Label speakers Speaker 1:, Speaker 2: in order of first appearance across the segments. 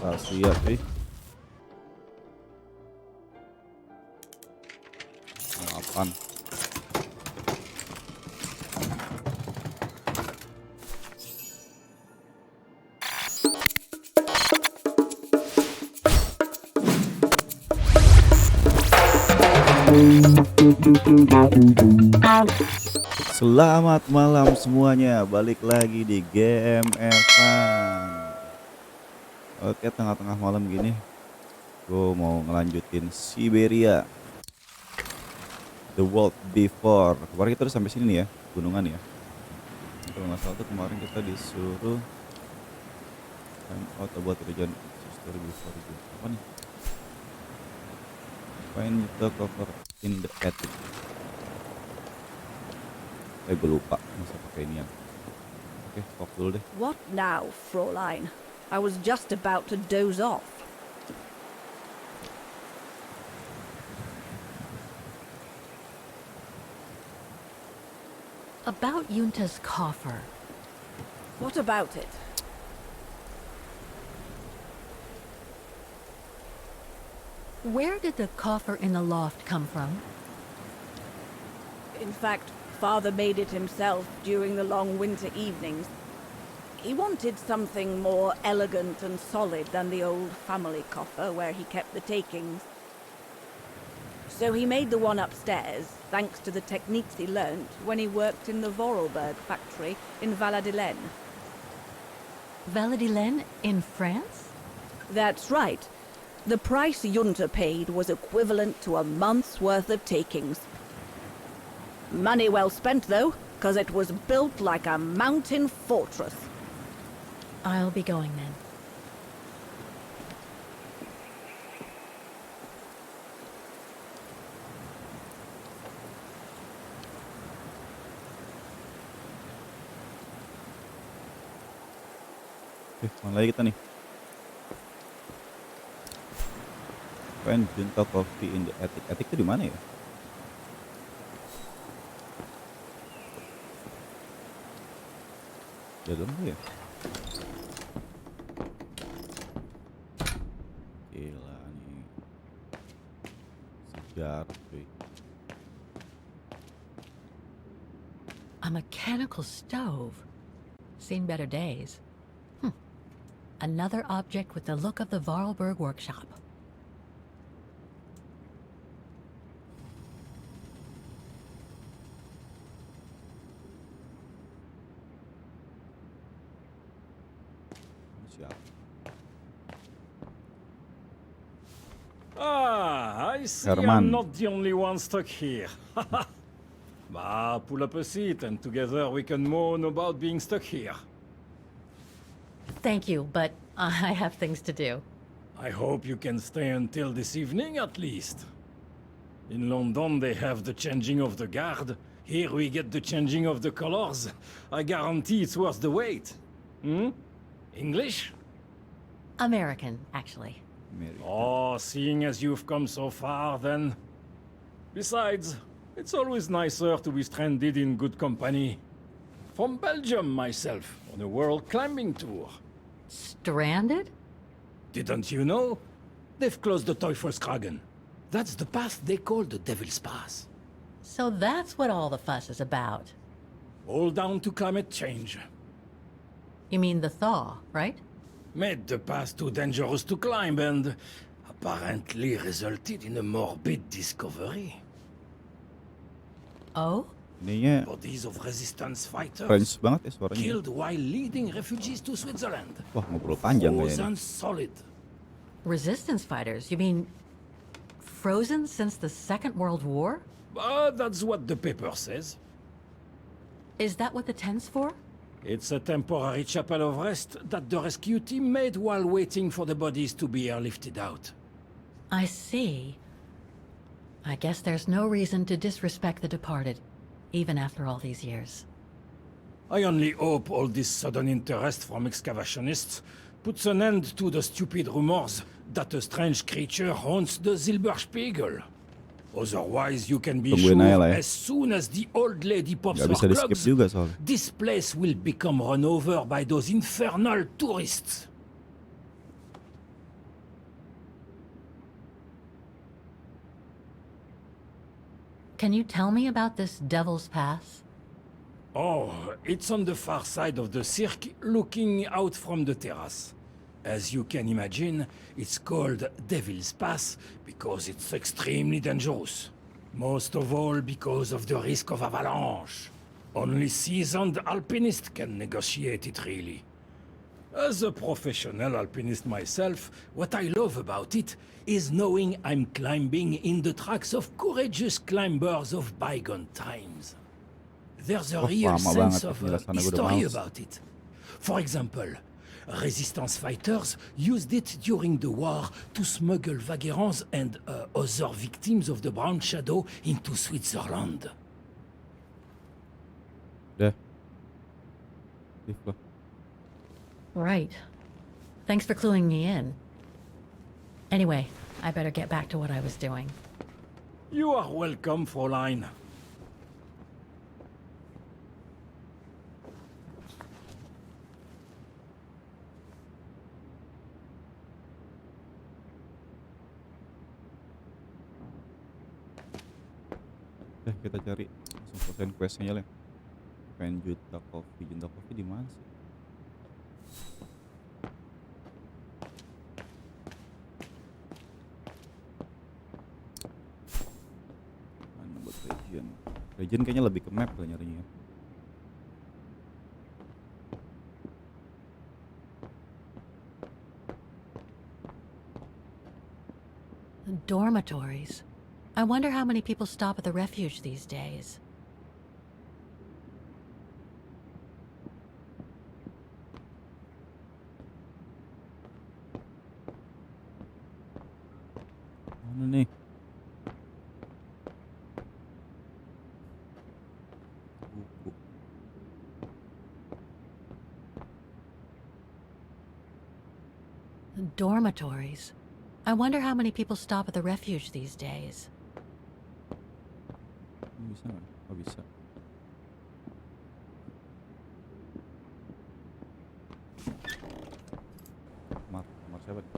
Speaker 1: rahasia cuy. Apaan? Selamat malam semuanya, balik lagi di game Evan. Oke, tengah-tengah malam gini gue mau ngelanjutin Syberia The World Before. Kemarin kita udah sampai sini nih ya, gunungan ya. Kalau nggak salah tuh kemarin kita disuruh time out buat region story before itu. Apa nih? Find the cover in the attic. Gue lupa masa pakai ini ya. Oke, stop dulu deh.
Speaker 2: What now, Fräulein? I was just about to doze off.
Speaker 3: About Junta's coffer.
Speaker 2: What about it?
Speaker 3: Where did the coffer in the loft come from?
Speaker 2: In fact, Father made it himself during the long winter evenings. He wanted something more elegant and solid than the old family coffer where he kept the takings. So he made the one upstairs, thanks to the techniques he learnt when he worked in the Vorarlberg factory in Valladolid.
Speaker 3: Valladolid in France?
Speaker 2: That's right. The price Junta paid was equivalent to a month's worth of takings. Money well spent, though, because it was built like a mountain fortress.
Speaker 3: I'll be going then.
Speaker 1: Oke, mana lagi kita nih? Find Junta coffee in the attic. Attic itu di mana ya? Dalam ya? Gila nih. Sejarah cuy.
Speaker 3: A mechanical stove. Seen better days. Another object with the look of the Vorarlberg workshop.
Speaker 4: I see
Speaker 1: Herman.
Speaker 4: I'm not the only one stuck here. Bah, pull up a seat and together we can moan about being stuck here.
Speaker 3: Thank you, but I have things to do.
Speaker 4: I hope you can stay until this evening at least. In London they have the changing of the guard. Here we get the changing of the colors. I guarantee it's worth the wait. English?
Speaker 3: American, actually.
Speaker 4: Oh, seeing as you've come so far, then. Besides, it's always nicer to be stranded in good company. From Belgium, myself, on a world climbing tour.
Speaker 3: Stranded?
Speaker 4: Didn't you know? They've closed the Teufelskragen. That's the path they call the Devil's Pass.
Speaker 3: So that's what all the fuss is about.
Speaker 4: All down to climate change.
Speaker 3: You mean the thaw, right?
Speaker 4: Made the path too dangerous to climb and apparently resulted in a morbid discovery.
Speaker 3: Oh?
Speaker 1: Ininya
Speaker 4: Bodies of resistance fighters
Speaker 1: French banget ya suaranya.
Speaker 4: killed while leading refugees to Switzerland.
Speaker 1: Wah, ngobrol panjang
Speaker 4: Frozen
Speaker 1: kayaknya.
Speaker 4: solid.
Speaker 3: Resistance fighters? You mean frozen since the Second World War?
Speaker 4: That's what the paper says.
Speaker 3: Is that what the tent's for?
Speaker 4: It's a temporary chapel of rest that the rescue team made while waiting for the bodies to be airlifted out.
Speaker 3: I see. I guess there's no reason to disrespect the departed, even after all these years.
Speaker 4: I only hope all this sudden interest from excavationists puts an end to the stupid rumors that a strange creature haunts the Silberspiegel. Otherwise, you can be
Speaker 1: Tungguin aja lah
Speaker 4: sure
Speaker 1: ya.
Speaker 4: as soon as the old lady pops
Speaker 1: Gak
Speaker 4: her
Speaker 1: bisa di skip
Speaker 4: clogs,
Speaker 1: juga soalnya.
Speaker 4: this place will become run over by those infernal tourists.
Speaker 3: Can you tell me about this Devil's Pass?
Speaker 4: Oh, it's on the far side of the cirque, looking out from the terrace. As you can imagine, it's called Devil's Pass because it's extremely dangerous. Most of all because of the risk of avalanche. Only seasoned alpinists can negotiate it, really. As a professional alpinist myself, what I love about it is knowing I'm climbing in the tracks of courageous climbers of bygone times. There's a real
Speaker 1: lama
Speaker 4: sense
Speaker 1: banget
Speaker 4: of
Speaker 1: penjelasannya, gue udah
Speaker 4: history
Speaker 1: males.
Speaker 4: about it. For example, resistance fighters used it during the war to smuggle vagrants and other victims of the Brown Shadow into Switzerland.
Speaker 1: Udah. Lift lah.
Speaker 3: Right. Thanks for cluing me in. Anyway, I better get back to what I was doing.
Speaker 4: You are welcome, Fräulein.
Speaker 1: Kita cari langsung selesaiin questnya lah. Pengen juta kopi di mana sih? Mana buat region? Region kayaknya lebih ke map lah nyarinya.
Speaker 3: Dormitories. I wonder how many people stop at the refuge these days.
Speaker 1: Mana nih? Buku.
Speaker 3: Dormitories. I wonder how many people stop at the refuge these days.
Speaker 1: Bisa nggak? Oh bisa. Kamar siapa nih?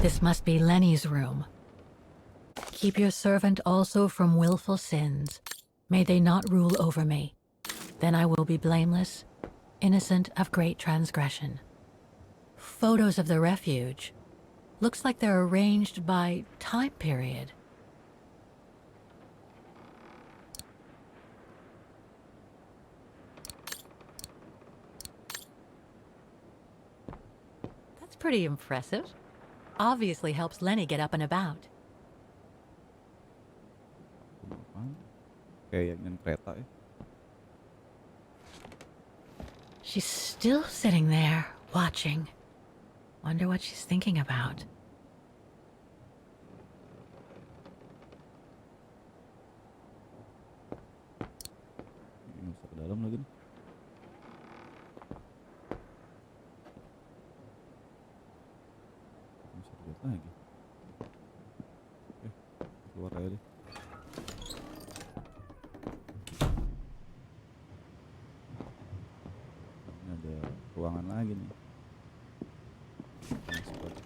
Speaker 3: This must be Lenny's room. Keep your servant also from willful sins. May they not rule over me. Then I will be blameless, innocent of great transgression. Photos of the refuge. Looks like they're arranged by time period. That's pretty impressive. Obviously helps Lenny get up and about.
Speaker 1: Kayak yang kereta ya.
Speaker 3: She's still sitting there, watching. Wonder what she's thinking about.
Speaker 1: Ini masuk ke dalam lagi nih. Bisa lihat lagi. Keluar aja deh. Ini ada ruangan lagi nih. Masuk aja.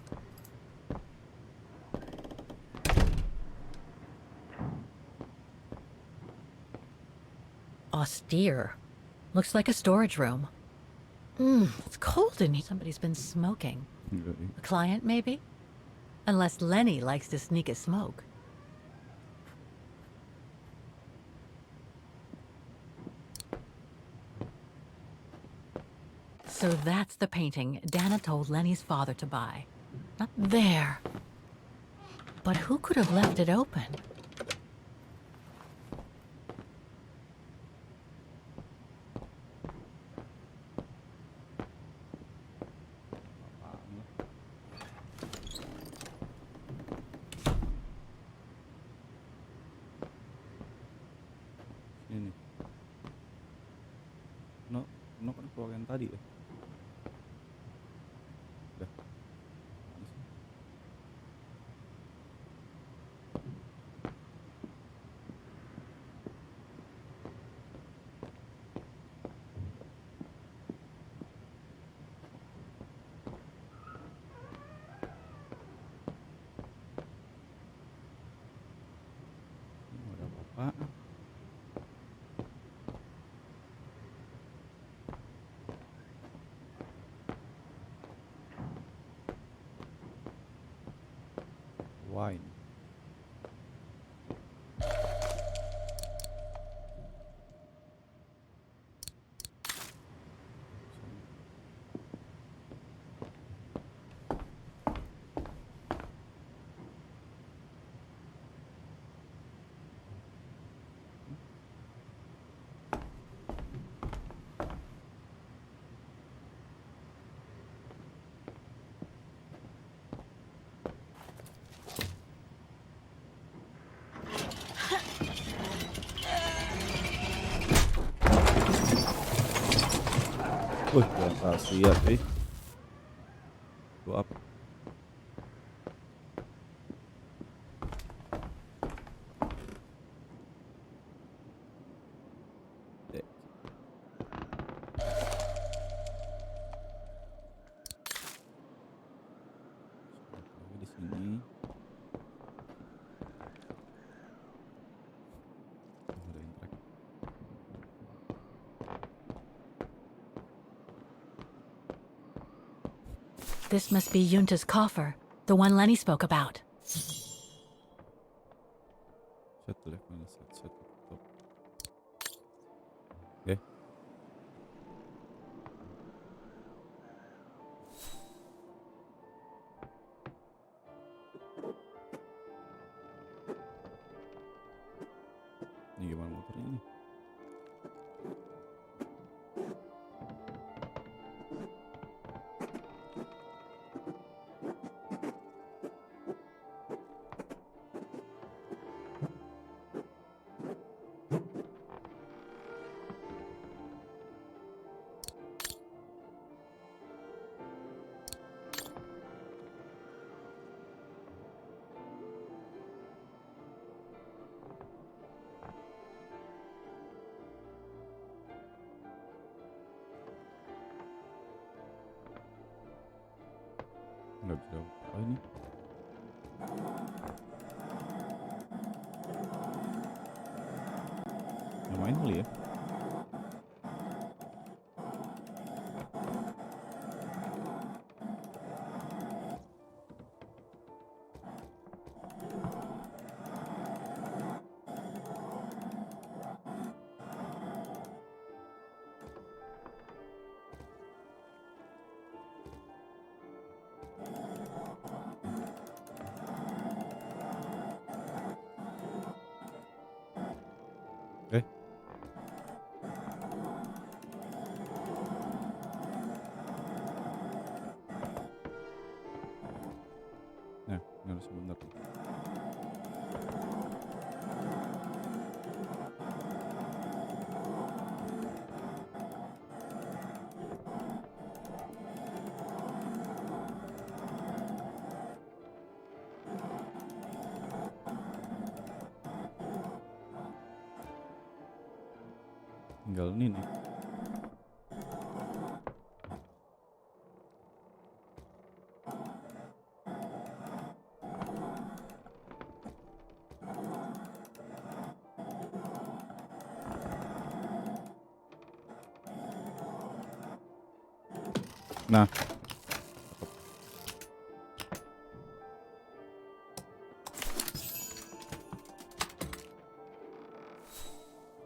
Speaker 3: Austere. Looks like a storage room. It's cold in here. Somebody's been smoking.
Speaker 1: Enggak nih.
Speaker 3: A client, maybe? Unless Lenny likes to sneak a smoke. So that's the painting Dana told Lenny's father to buy. Not there. But who could have left it open?
Speaker 1: Ini. No kan keluar yang tadi ya. Udah. Mana sih? Ini nggak ada apa-apa. wine. Rahasia cuy. Itu apa? Di sini. Ada interact.
Speaker 3: This must be Yunta's coffer, the one Lenny spoke about.
Speaker 1: Satu level satu top. Oke. Ini gimana motornya ini? Nggak bisa apa ini? Yang main kali ya? Oke. Nah, ini harus sebentar. Tinggal ini nih. Nah,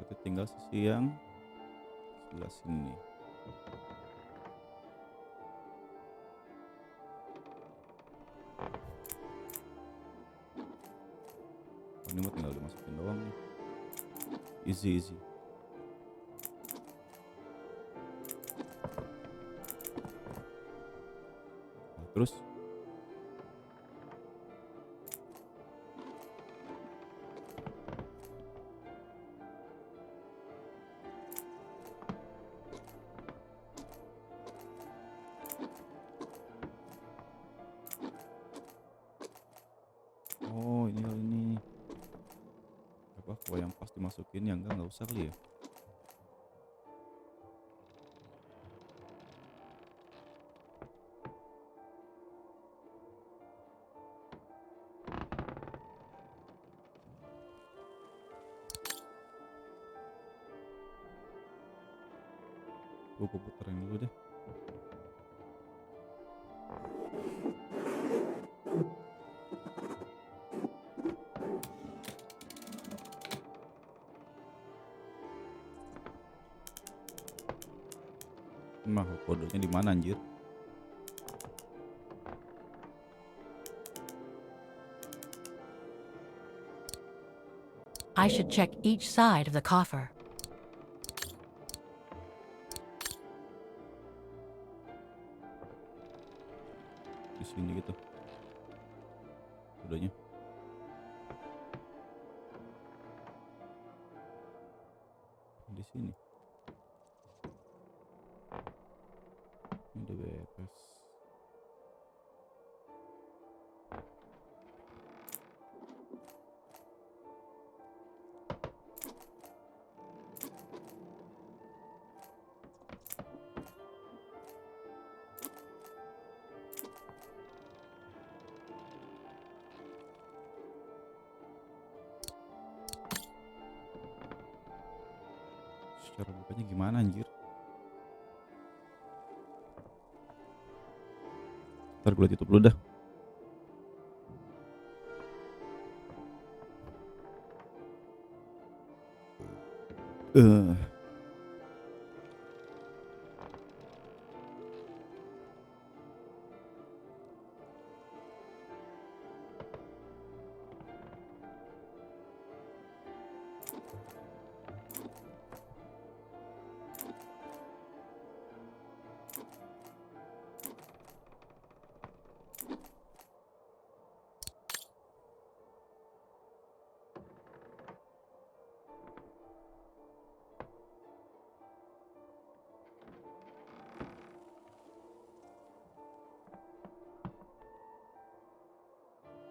Speaker 1: berarti tinggal sisi yang sebelah sini. Ini mah tinggal dimasukin doang nih. Easy. Nah, terus ini apa kalau yang pas dimasukin, yang enggak usah kali ya. Gue puterin dulu deh. Mah kodenya di mana anjir?
Speaker 3: I should check each side of the coffer.
Speaker 1: Di sini gitu. Kodenya. Di sini. Ini udah beres. Cara bukanya gimana anjir? Ntar gue tutup dulu dah.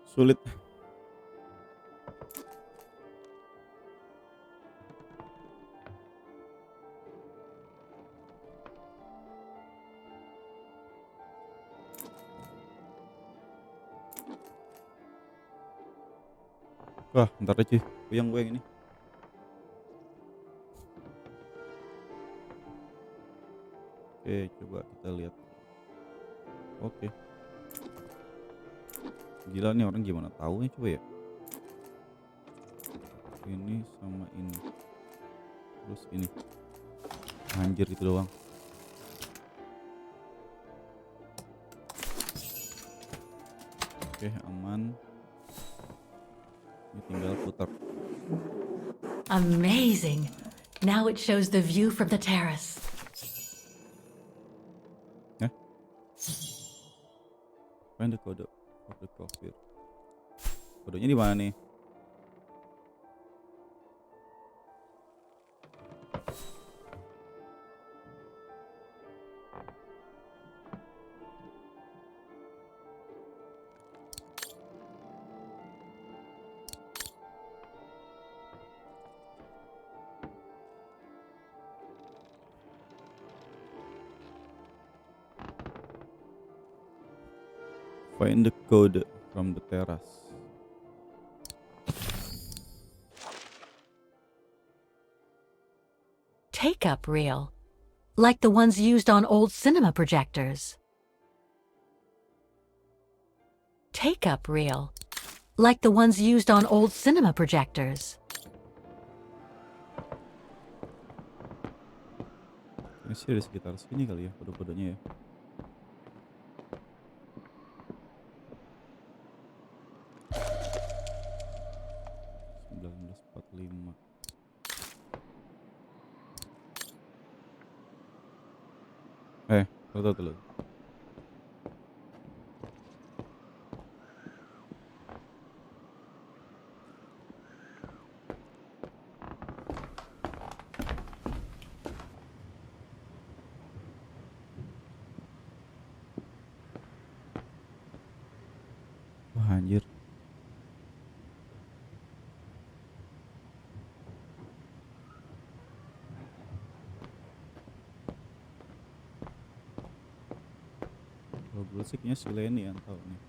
Speaker 1: Sulit. Wah, ntar aja cuy. Puyeng gue yang ini. Oke, coba kita lihat. Oke. Gila nih orang gimana taunya coba ya. Ini sama ini. Terus ini. Anjir itu doang. Oke, aman. Ini tinggal putar.
Speaker 3: Amazing. Now it shows the view from the terrace.
Speaker 1: Find the code of the coffee. Kodenya di mana nih? Find the code from the terrace.
Speaker 3: Take-up reel, like the ones used on old cinema projectors. Take-up reel, like the ones used on old cinema projectors.
Speaker 1: Ini sih ada sekitar sini kali ya kode-kodenya ya. Tuh. Wah anjir. Kalau berusiknya si Lenny yang tahu nih.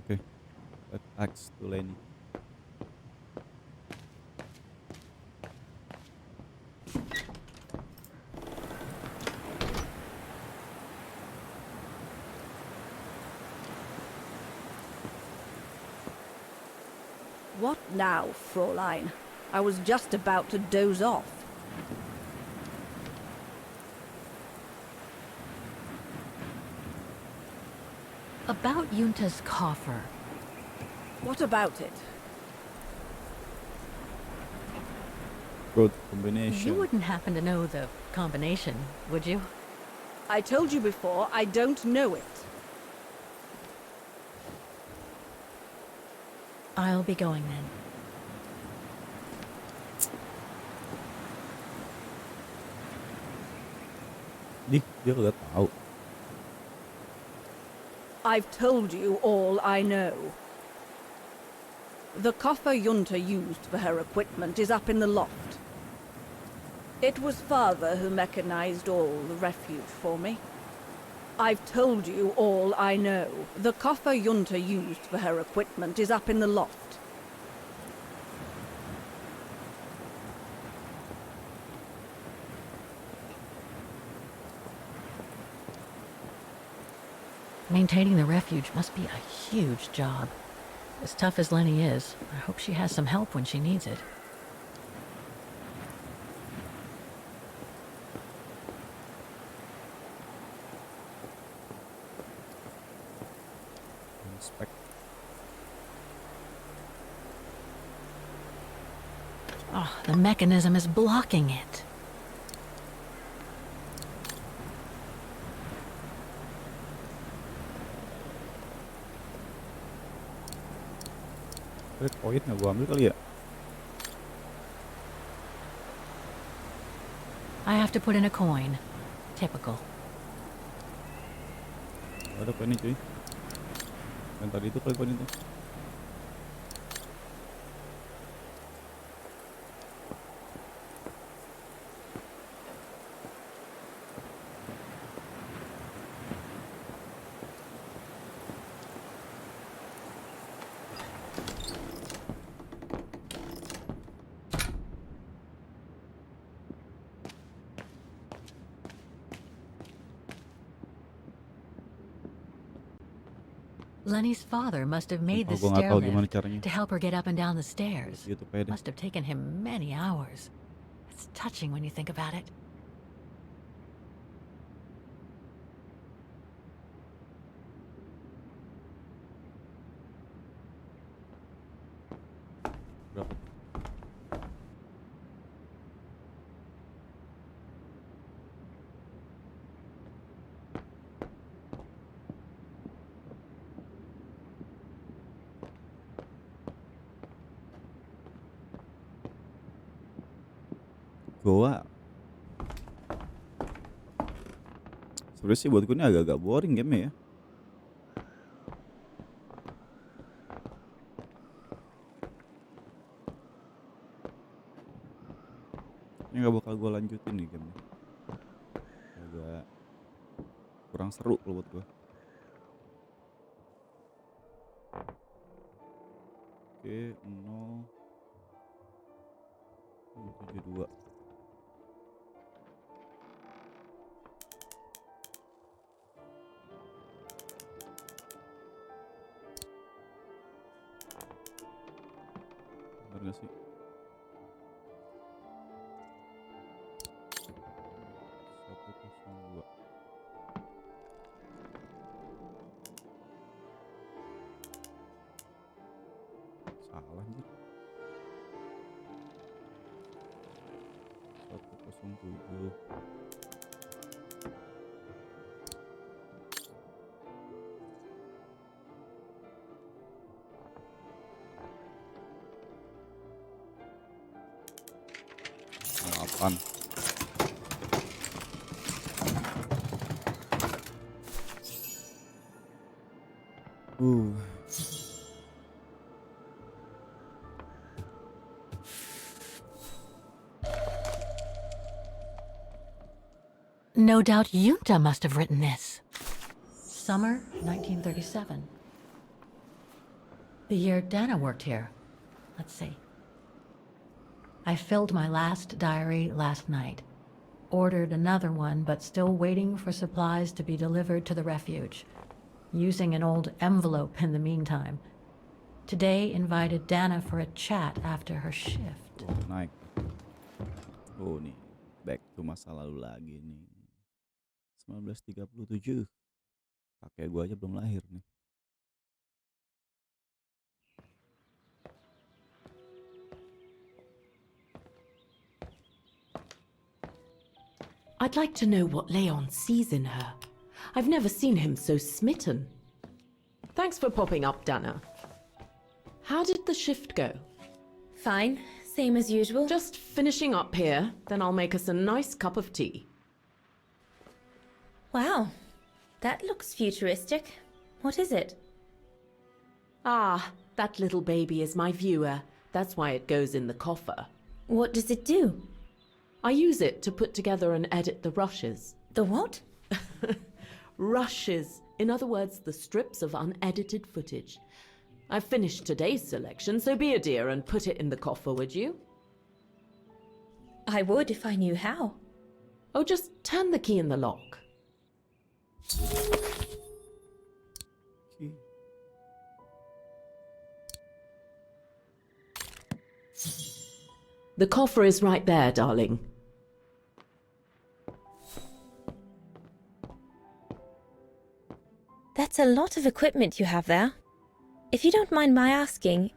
Speaker 1: Oke, let's ask to Lenny.
Speaker 2: What now, Fräulein? I was just about to doze off.
Speaker 3: About Yunta's coffer.
Speaker 2: What about it?
Speaker 1: Good combination.
Speaker 3: You wouldn't happen to know the combination, would you?
Speaker 2: I told you before, I don't know it.
Speaker 3: I'll be going then.
Speaker 1: Dia kagak tahu.
Speaker 2: I've told you all I know. The coffer Yunta used for her equipment is up in the loft. It was Father who mechanized all the refuge for me. I've told you all I know. The coffer Yunta used for her equipment is up in the loft.
Speaker 3: Maintaining the refuge must be a huge job. As tough as Lenny is, I hope she has some help when she needs it.
Speaker 1: Inspect.
Speaker 3: Oh, the mechanism is blocking it.
Speaker 1: Koin nggak gua ambil kali ya?
Speaker 3: I have to put in a coin. Typical.
Speaker 1: Ada koinnya cuy. Yang tadi itu kali koin itu.
Speaker 3: Lenny's father must have made the
Speaker 1: Gua nggak tahu gimana
Speaker 3: stairlift
Speaker 1: caranya.
Speaker 3: to help her get up and down the stairs.
Speaker 1: YouTube aja deh.
Speaker 3: Must have taken him many hours. It's touching when you think about it.
Speaker 1: Berapa? Goa. Sebenarnya sih buatku ini agak-agak boring game ya. Ini nggak bakal gue lanjutin nih game. Agak kurang seru kalau buat gue. Oke, 0 72. Bener gak sih? 102. Salah anjir. 107. Delapan. Uh.
Speaker 3: No doubt Yunta must have written this. Summer 1937. The year Dana worked here. Let's see. I filled my last diary last night. Ordered another one, but still waiting for supplies to be delivered to the refuge. Using an old envelope in the meantime. Today invited Dana for a chat after her shift.
Speaker 1: Oh, naik. Oh nih, back to masa lalu lagi nih. 1937. Kakek gua aja belum lahir nih.
Speaker 5: I'd like to know what Leon sees in her. I've never seen him so smitten. Thanks for popping up, Dana. How did the shift go?
Speaker 6: Fine, same as usual.
Speaker 5: Just finishing up here, then I'll make us a nice cup of tea.
Speaker 6: Wow, that looks futuristic. What is it?
Speaker 5: Ah, that little baby is my viewer. That's why it goes in the coffer.
Speaker 6: What does it do?
Speaker 5: I use it to put together and edit the rushes.
Speaker 6: The what?
Speaker 5: Rushes. In other words, the strips of unedited footage. I've finished today's selection, so be a dear and put it in the coffer, would you?
Speaker 6: I would if I knew how.
Speaker 5: Oh, just turn the key in the lock.
Speaker 1: Oke.
Speaker 5: The coffer is right there, darling.
Speaker 6: That's a lot of equipment you have there. If you don't mind my asking,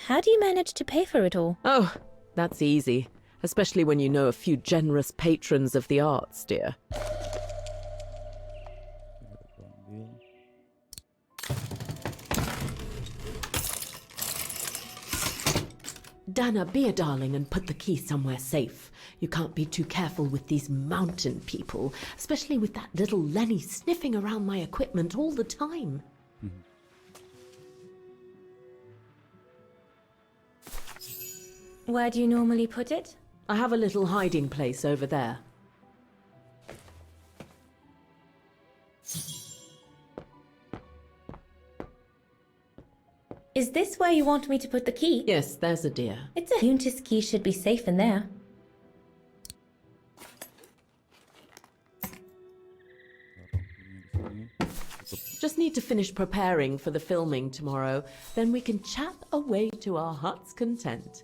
Speaker 6: how do you manage to pay for it all?
Speaker 5: Oh, that's easy. Especially when you know a few generous patrons of the arts, dear. Dana, be a darling and put the key somewhere safe. You can't be too careful with these mountain people, especially with that little Lenny sniffing around my equipment all the time.
Speaker 6: Where do you normally put it?
Speaker 5: I have a little hiding place over there.
Speaker 6: Is this where you want me to put the key?
Speaker 5: Yes, there's a dear.
Speaker 6: It's a Junta's key should be safe in there.
Speaker 5: Just need to finish preparing for the filming tomorrow. Then we can chat away to our heart's content.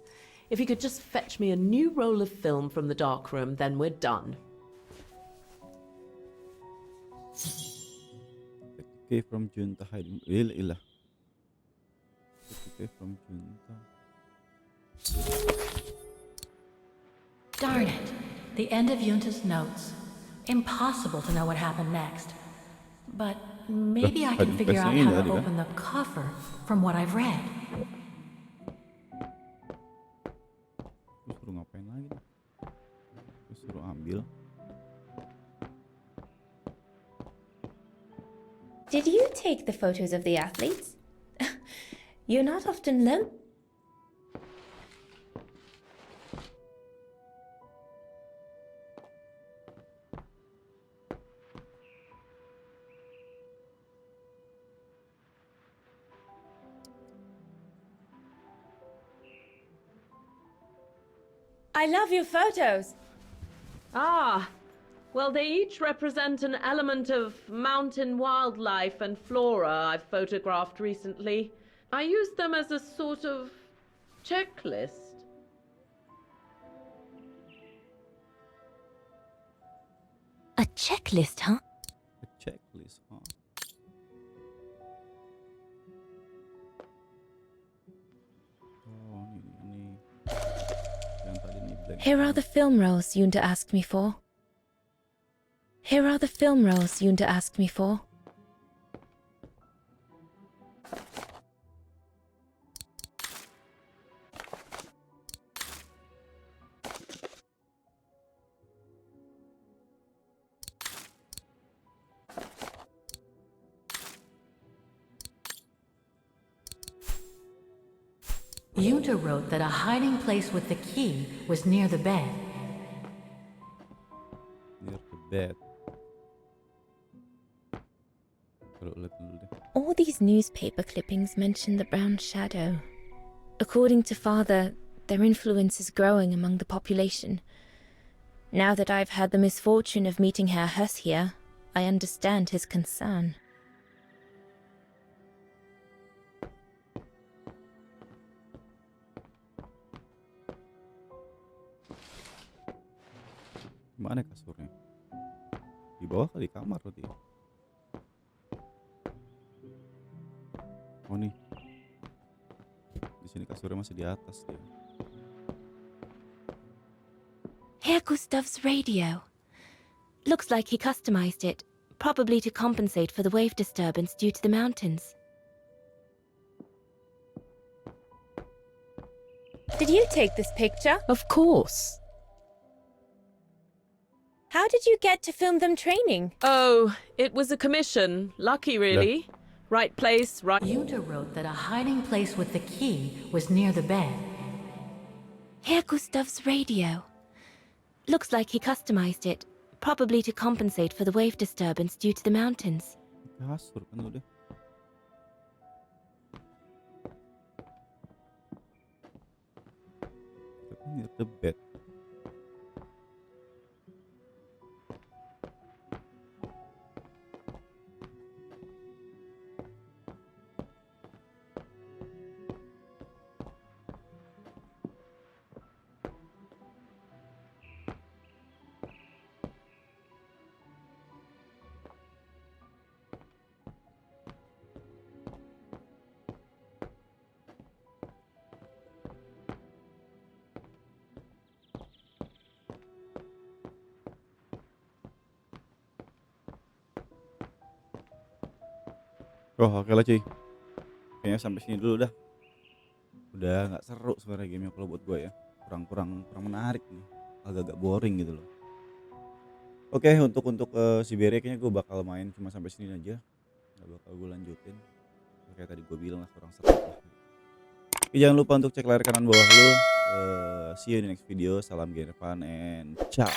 Speaker 5: If you could just fetch me a new roll of film from the darkroom, then we're done.
Speaker 1: Ketika from Junta hiding. Ilah. Ketika from Junta.
Speaker 3: Darn it. The end of Junta's notes. Impossible to know what happened next. But maybe I can figure out how to open the coffer from what I've read.
Speaker 1: Terus suruh ngapain lagi nih? Terus suruh ambil.
Speaker 6: Did you take the photos of the athletes? You're not often alone. I love your photos.
Speaker 5: Ah, well, they each represent an element of mountain wildlife and flora I've photographed recently. I used them as a sort of checklist.
Speaker 6: A checklist, huh?
Speaker 1: A checklist, huh? Oh, ini. Yang tadi nih blank.
Speaker 6: Here are the film rolls Junta asked me for. Here are the film rolls Junta asked me for.
Speaker 3: Junta wrote that a hiding place with the key was near the bed.
Speaker 1: Near the bed. Kalau lihat dulu deh.
Speaker 6: All these newspaper clippings mention the brown shadow. According to Father, their influence is growing among the population. Now that I've had the misfortune of meeting Herr Hess here, I understand his concern.
Speaker 1: Mana kasurnya? Di bawah kali kamar berarti. Oh nih. Di sini kasurnya masih di atas dia.
Speaker 6: Herr Gustav's radio. Looks like he customized it, probably to compensate for the wave disturbance due to the mountains. Did you take this picture?
Speaker 5: Of course.
Speaker 6: How did you get to film them training?
Speaker 5: Oh, it was a commission. Lucky, really. Right place, right...
Speaker 3: Jutta wrote that a hiding place with the key was near the bed.
Speaker 6: Herr Gustav's radio. Looks like he customized it, probably to compensate for the wave disturbance due to the mountains.
Speaker 1: Kasur kan udah. Near the bed. Oh oke lah cuy. Kayaknya sampai sini dulu dah. Udah nggak seru sebenarnya gamenya kalau buat gue ya. Kurang menarik nih. Agak-agak boring gitu loh. Oke untuk Syberia kayaknya gue bakal main cuma sampai sini aja. Nggak bakal gue lanjutin. Kayak tadi gue bilang lah kurang seru lah. Oke, jangan lupa untuk cek layar kanan bawah lu. See you in the next video. Salam gamer fun and ciao.